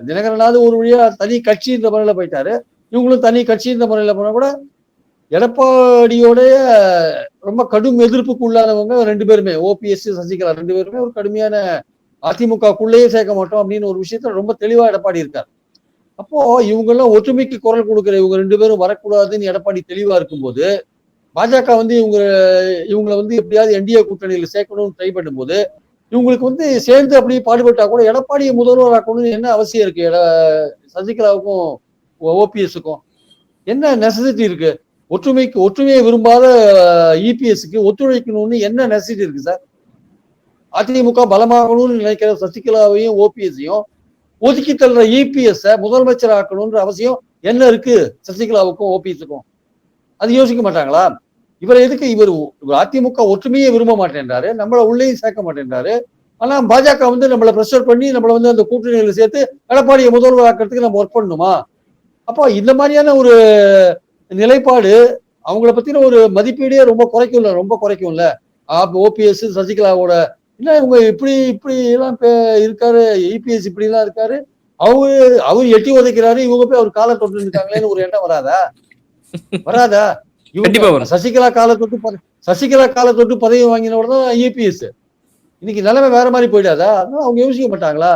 தினகரனாவது ஒரு வழியா தனி கட்சி இந்த முறையில போயிட்டாரு. இவங்களும் தனி கட்சி இந்த முறையில போனா கூட எடப்பாடியோடைய ரொம்ப கடும் எதிர்ப்புக்கு உள்ளானவங்க 2 பேருமே, ஓபிஎஸ், சசிகலா 2 பேருமே ஒரு கடுமையான அதிமுகக்குள்ளேயே சேர்க்க மாட்டோம் அப்படின்னு ஒரு விஷயத்துல ரொம்ப தெளிவா எடப்பாடி இருக்கார். அப்போ இவங்க எல்லாம் ஒற்றுமைக்கு குரல் கொடுக்கிற இவங்க 2 பேரும் வரக்கூடாதுன்னு எடப்பாடி தெளிவா இருக்கும்போது, பாஜக வந்து இவங்களை வந்து எப்படியாவது என்டிஏ கூட்டணியில சேர்க்கணும்னு ட்ரை பண்ணும்போது, இவங்களுக்கு வந்து சேர்ந்து அப்படியே பாடுபட்டா கூட எடப்பாடியை முதல்வர் ஆக்கணும்னு என்ன அவசியம் இருக்கு? சசிகலாவுக்கும் ஓபிஎஸ்க்கும் என்ன நெசசிட்டி இருக்கு? ஒற்றுமையை விரும்பாத இபிஎஸ்க்கு ஒத்துழைக்கணும்னு என்ன நெசசிட்டி இருக்கு சார்? அதிமுக பலமாகணும்னு நினைக்கிற சசிகலாவையும் ஓபிஎஸ்ஸையும் ஒதுக்கி தள்ளுற இபிஎஸ் முதலமைச்சர் ஆக்கணும்ன்ற அவசியம் என்ன இருக்கு சசிகலாவுக்கும் ஓபிஎஸ்க்கும்? அது யோசிக்க மாட்டாங்களா? இவர் எதுக்கு இவர் அதிமுக ஒற்றுமையை விரும்ப மாட்டேன்றாரு, நம்மள உள்ளேயும் சேர்க்க மாட்டேன்றாரு. ஆனா பாஜக வந்து நம்மளை ப்ரெஷர் பண்ணி நம்மளை வந்து அந்த கூட்டணிகளை சேர்த்து எடப்பாடியை முதல்வர் ஆக்கிறதுக்கு நம்ம ஒர்க் பண்ணணுமா? அப்போ இந்த மாதிரியான ஒரு நிலைப்பாடு அவங்கள பத்தின ஒரு மதிப்பீடே ரொம்ப குறைக்கும்ல. ஓபிஎஸ் சசிகலாவோட என்ன இவங்க இப்படி இப்படி எல்லாம் இருக்காரு, இபிஎஸ் இப்படி எல்லாம் இருக்காரு, அவரு எட்டி உதைக்கிறாரு, இவங்க போய் அவர் காலை தொட்டு இருக்காங்களேன்னு ஒரு எண்ணம் வராதா? இவங்க சசிகலா காலை தொட்டு பதவி வாங்கினோட தான் இபிஎஸ். இன்னைக்கு நிலைமை வேற மாதிரி போயிடாதா? அதனால அவங்க யோசிக்க மாட்டாங்களா?